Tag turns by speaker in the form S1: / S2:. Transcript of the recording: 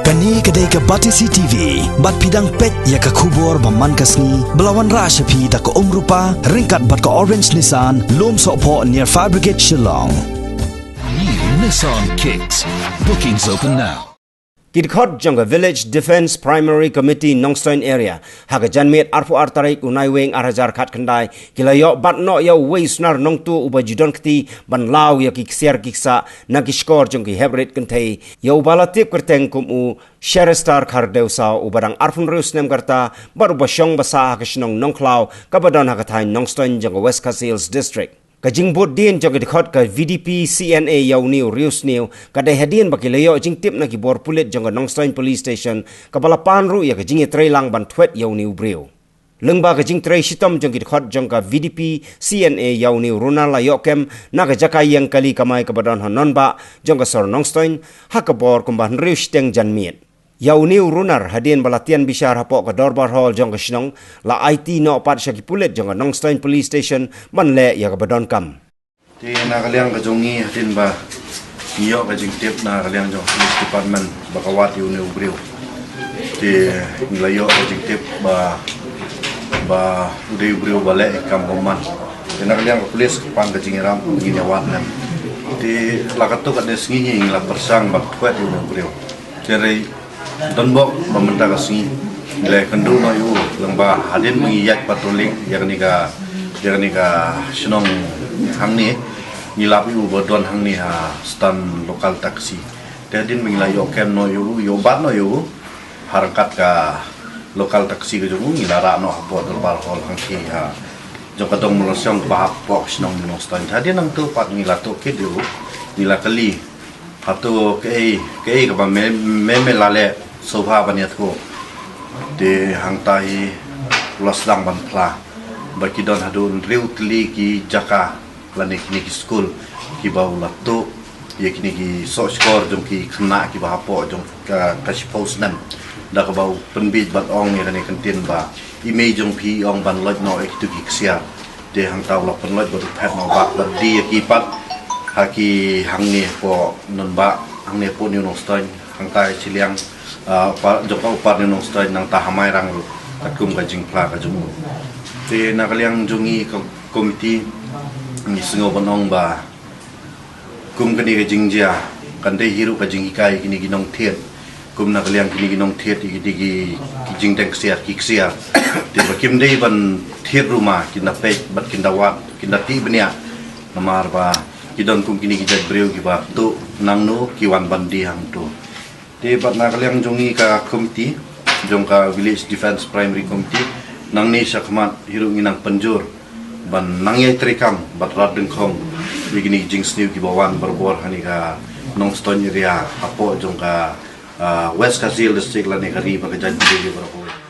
S1: Kani kedai ke Batisi TV, bat pidang pet ya ke kubur baman kasni, belawan rashapi da ke rupa, ringkat bat ke Orange Nissan, lom sokpo near Fire Brigade Shillong.
S2: New Nissan Kicks. Bookings open now.
S3: Kidkhot Jonga Village Defence Primary Committee Nongstoin area haga janmet arfu artarik unai weng arhajar khat khandai kilayo bat no ya weisnar nongtu uba jidon kti ban law ya kiksiar kiksa na kiskor jongki hebrit kentai ya ubala tip kerteng kumu Sherestar Kardeusa ubarang arfun reus nem karta baru basyong basa kisnong nongklaw kabadon haga thai Nongstoin Jonga West Kasils District. Kajing bot din jog dikhot ka VDP CNA yauniu rius niu kada hadin bakilayo jing tip na kibor pulit jong Nongstoin Police Station kabala panru ya kajing tray lang ban twet yauniu breu lengba kajing tray sitom jong dikhot jong ka VDP CNA yauniu runal la yokem na ka jakai yang kali kamai kabadon hanon ba jong ka sor Nongstoin hakabor kumban rius teng janmiet yauniu runar hadin balatian bishar hapok ka dorbar hall jong ka shnong la IT no pat syaki pulit jong Nongstoin Police Station man le ya ka badon kam
S4: ti na kaliang ka jongi hadin ba iyo ka jing tip na kaliang jong police department bakawat yauniu breu ti nglayo ka jing tip ba uday breu bale kam boman ti na kaliang ka police pan ka jing ram ngini awat nam ti lakato ka des ngi ngla persang bak twet yauniu breu tere don bok meminta kasih nilai kendu no yu lengba hadin mengiyat patrolling yakni ka senong hang ni ngilap yu bodon hang ni ha stand lokal taksi hadin mengilai yokem no yu yobat no yu harkat ka lokal taksi ke jungu ngilara no bod bal hol hang ki ha jokadong melosong bahap pok senong Nongstoin hadin nang tu pat ngilato kid yu nilakali hatu ke ka ba me lale sofa baniat ko de hangtai lasdang ban pla bakidon hadun riutli ki jaka lani kini ki school ki baula to ye kini ki so score jom ki khna ki ba po jom ka post nam da ka bau penbit bat ong ye kani kantin ba image jom pi ong ban loj no ek tu ki ksia de hangtau lo pen loj bo phet no ba di ki pat haki hangni po non ba hangni po ni Nongstoin hangtai chiliang joko upar ni Nongstoin nang tahamai rang takum ka jingpla ka jumu te nakaliang jungi komiti ni singo bonong ba kum kani ka jingjia kande hiru ka jingikai kini ginong thiet kum nakaliang kini ginong thiet ki jingteng sia kiksia te bakim dei ban thiet ruma kinapek bat kindawat kinati benia namar ba kidon kum kini kijat breu ki ba tu nangno kiwan bandi hang tu di bat na kaliang jongi ka komiti jong ka Village Defence Primary Committee nang ni sakmat hiru nginang penjur ban nangyay trikam bat radeng khong bigini jing sniu ki bawan berbor hani ka Nongstoin area apo jong ka West Kasils District lani kari ba ka janji di berapa